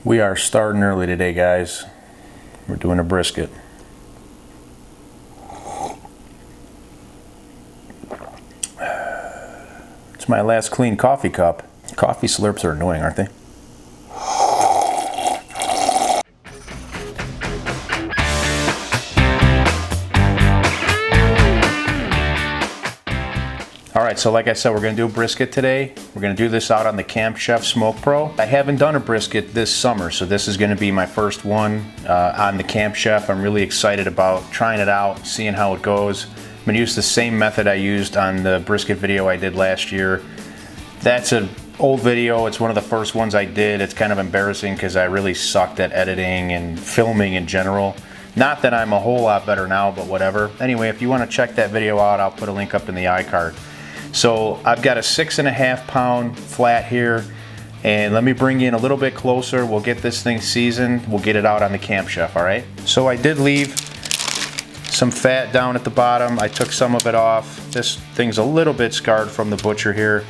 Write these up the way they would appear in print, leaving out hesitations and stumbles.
We are starting early today, guys. We're doing a brisket. It's my last clean coffee cup. Coffee slurps are annoying, aren't they? Alright, so like I said, we're going to do a brisket today. We're going to do this out on the Camp Chef SmokePro. I haven't done a brisket this summer, so this is going to be my first one on the Camp Chef. I'm really excited about trying it out, seeing how it goes. I'm going to use the same method I used on the brisket video I did last year. That's an old video. It's one of the first ones I did. It's kind of embarrassing because I really sucked at editing and filming in general. Not that I'm a whole lot better now, but whatever. Anyway, if you want to check that video out, I'll put a link up in the iCard. So I've got a 6.5 pound flat here, and let me bring you in a little bit closer. We'll get this thing seasoned. We'll get it out on the Camp Chef, all right? So I did leave some fat down at the bottom. I took some of it off. This thing's a little bit scarred from the butcher here,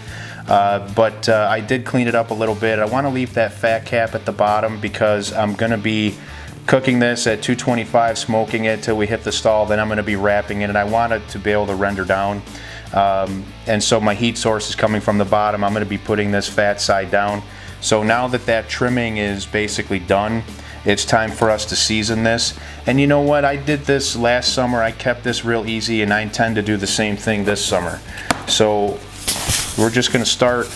but I did clean it up a little bit. I want to leave that fat cap at the bottom because I'm going to be cooking this at 225, smoking it till we hit the stall. Then I'm going to be wrapping it, and I want it to be able to render down. And so my heat source is coming from the bottom. I'm going to be putting this fat side down. So now that that trimming is basically done, it's time for us to season this. And you know what? I did this last summer. I kept this real easy, and I intend to do the same thing this summer. So we're just going to start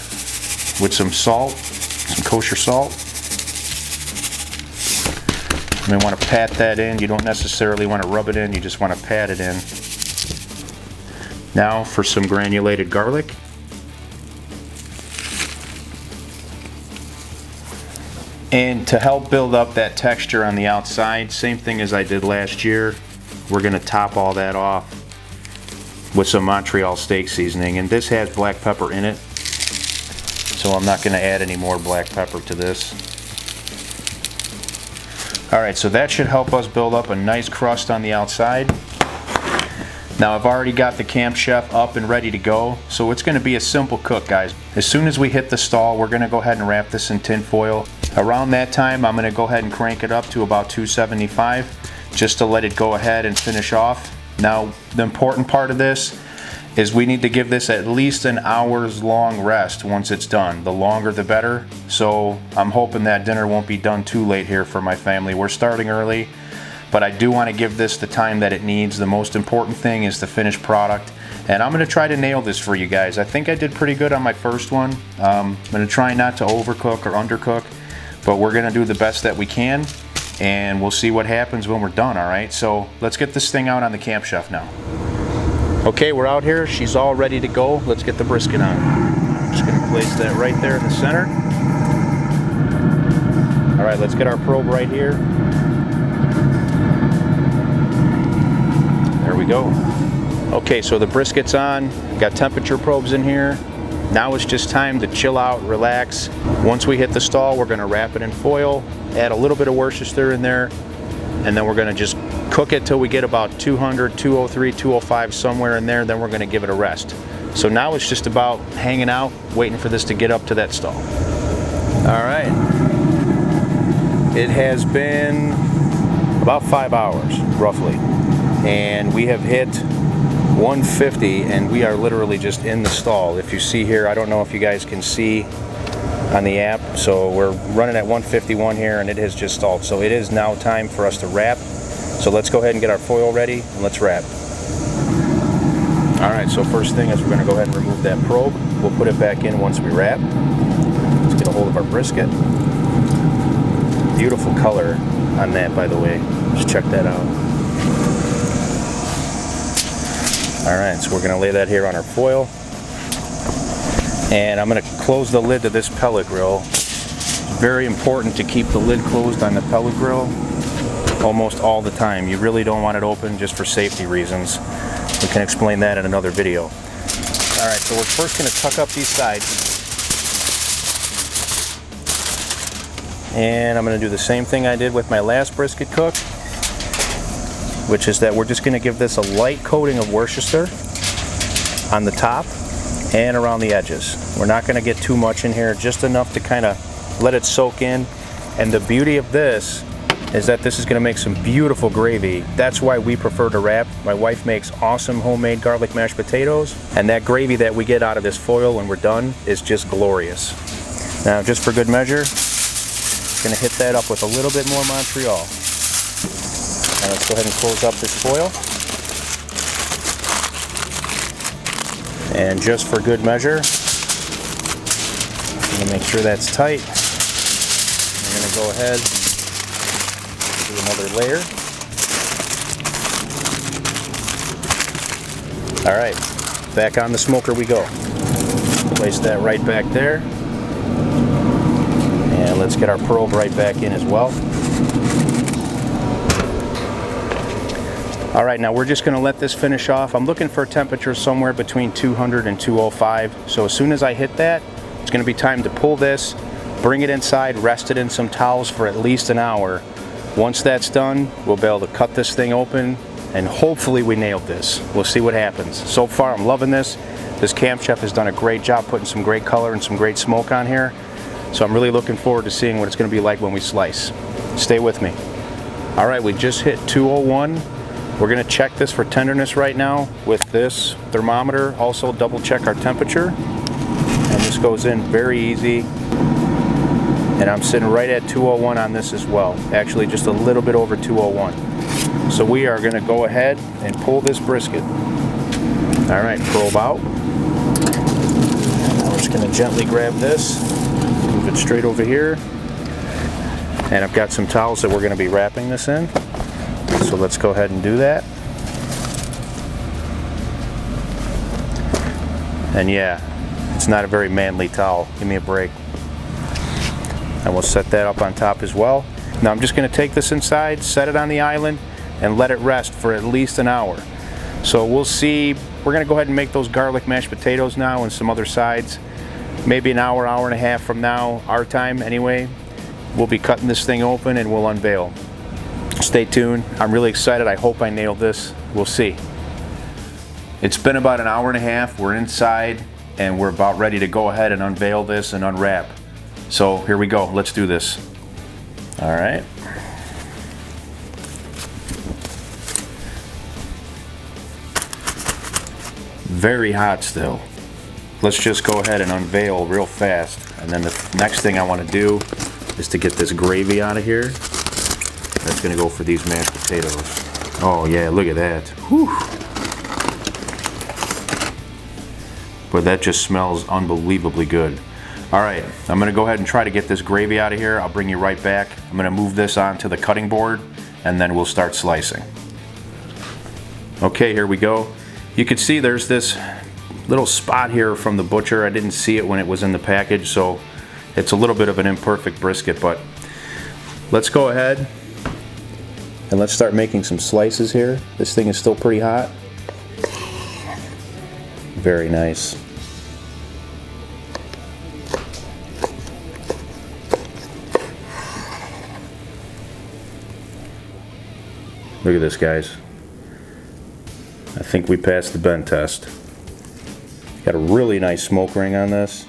with some salt, some kosher salt. You may want to pat that in. You don't necessarily want to rub it in. You just want to pat it in. Now for some granulated garlic. And to help build up that texture on the outside, same thing as I did last year, we're going to top all that off with some Montreal steak seasoning. And this has black pepper in it, so I'm not going to add any more black pepper to this. Alright, so that should help us build up a nice crust on the outside. Now I've already got the Camp Chef up and ready to go, so it's going to be a simple cook, guys. As soon as we hit the stall, we're going to go ahead and wrap this in tin foil. Around that time, I'm going to go ahead and crank it up to about 275 just to let it go ahead and finish off. Now the important part of this is we need to give this at least an hour's long rest once it's done. The longer the better, so I'm hoping that dinner won't be done too late here for my family. We're starting early, but I do want to give this the time that it needs. The most important thing is the finished product, and I'm going to try to nail this for you guys. I think I did pretty good on my first one. I'm going to try not to overcook or undercook, but we're going to do the best that we can, and we'll see what happens when we're done, all right? So let's get this thing out on the Camp Chef now. Okay, we're out here. She's all ready to go. Let's get the brisket on. I'm just going to place that right there in the center. All right, let's get our probe right here. There we go. Okay, so the brisket's on. Got temperature probes in here. Now it's just time to chill out, relax. Once we hit the stall, we're going to wrap it in foil, add a little bit of Worcester in there, and then we're going to just cook it till we get about 200, 203, 205, somewhere in there. Then we're going to give it a rest. So now it's just about hanging out, waiting for this to get up to that stall. All right. It has been about 5 hours, roughly. And we have hit 150, and we are literally just in the stall. If you see here, I don't know if you guys can see on the app, so we're running at 151 here, and it has just stalled. So it is now time for us to wrap. So let's go ahead and get our foil ready, and let's wrap. All right, so first thing is we're going to go ahead and remove that probe. We'll put it back in once we wrap. Let's get a hold of our brisket. Beautiful color on that, by the way. Just check that out. All right, so we're going to lay that here on our foil. And I'm going to close the lid to this pellet grill. It's very important to keep the lid closed on the pellet grill almost all the time. You really don't want it open just for safety reasons. We can explain that in another video. All right, so we're first going to tuck up these sides. And I'm going to do the same thing I did with my last brisket cook, which is that we're just going to give this a light coating of Worcester on the top and around the edges. We're not going to get too much in here, just enough to kind of let it soak in And the beauty of this is that this is going to make some beautiful gravy. That's why we prefer to wrap. My wife makes awesome homemade garlic mashed potatoes, and that gravy that we get out of this foil when we're done is just glorious. Now, just for good measure, going to hit that up with a little bit more Montreal. Now let's go ahead and close up this foil. And just for good measure, I'm going to make sure that's tight. I'm going to go ahead and do another layer. All right, back on the smoker we go. Place that right back there. And let's get our probe right back in as well. All right, now we're just gonna let this finish off. I'm looking for a temperature somewhere between 200 and 205. So as soon as I hit that, it's gonna be time to pull this, bring it inside, rest it in some towels for at least an hour. Once that's done, we'll be able to cut this thing open, and hopefully we nailed this. We'll see what happens. So far, I'm loving this. This Camp Chef has done a great job putting some great color and some great smoke on here. So I'm really looking forward to seeing what it's gonna be like when we slice. Stay with me. All right, we just hit 201. We're gonna check this for tenderness right now with this thermometer. Also double check our temperature. And this goes in very easy. And I'm sitting right at 201 on this as well. Actually just a little bit over 201. So we are gonna go ahead and pull this brisket. All right, probe out. Now we're just gonna gently grab this, move it straight over here. And I've got some towels that we're gonna be wrapping this in. So let's go ahead and do that. And yeah, it's not a very manly towel. Give me a break. And we'll set that up on top as well. Now I'm just gonna take this inside, set it on the island, and let it rest for at least an hour. So we'll see. We're gonna go ahead and make those garlic mashed potatoes now and some other sides. Maybe an hour, hour and a half from now, our time anyway, we'll be cutting this thing open and we'll unveil. Stay tuned. I'm really excited. I hope I nailed this. We'll see. It's been about an hour and a half. We're inside and we're about ready to go ahead and unveil this and unwrap. So here we go. Let's do this. All right. Very hot still. Let's just go ahead and unveil real fast. And then the next thing I want to do is to get this gravy out of here. That's gonna go for these mashed potatoes. Oh yeah, look at that. Whew. But that just smells unbelievably good. All right, I'm gonna go ahead and try to get this gravy out of here. I'll bring you right back. I'm gonna move this onto the cutting board and then we'll start slicing. Okay, here we go. You can see there's this little spot here from the butcher. I didn't see it when it was in the package, so it's a little bit of an imperfect brisket, but let's go ahead and let's start making some slices here. This thing is still pretty hot. Very nice. Look at this, guys. I think we passed the bend test. Got a really nice smoke ring on this.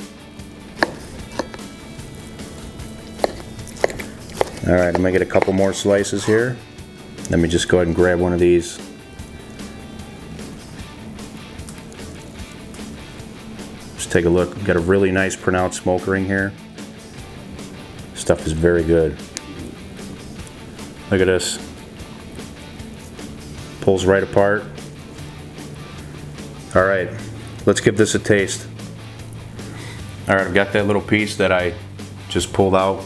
All right, I'm gonna get a couple more slices here. Let me just go ahead and grab one of these. Just take a look. We've got a really nice pronounced smoke ring here. Stuff is very good. Look at this. Pulls right apart. All right, let's give this a taste. All right, I've got that little piece that I just pulled out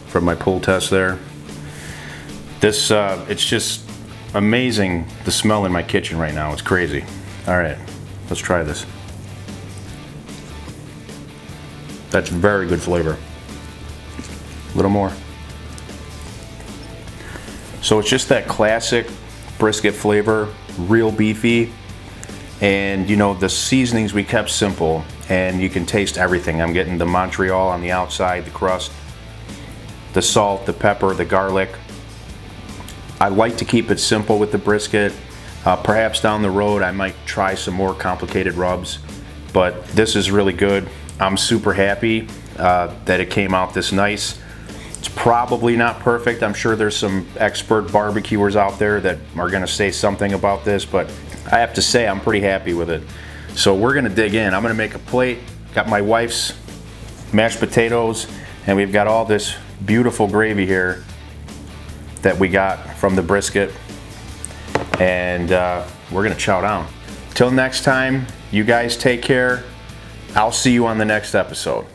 from my pull test there. This, it's just amazing, the smell in my kitchen right now. It's crazy. All right, let's try this. That's very good flavor. A little more. So it's just that classic brisket flavor, real beefy. And you know, the seasonings we kept simple and you can taste everything. I'm getting the Montreal on the outside, the crust, the salt, the pepper, the garlic. I like to keep it simple with the brisket. Perhaps down the road I might try some more complicated rubs, but this is really good. I'm super happy. that it came out this nice. It's probably not perfect. I'm sure there's some expert barbecuers out there that are gonna say something about this, but I have to say I'm pretty happy with it. So we're gonna dig in. I'm gonna make a plate. Got my wife's mashed potatoes, and we've got all this beautiful gravy here that we got from the brisket, and we're gonna chow down. Till next time, you guys take care. I'll see you on the next episode.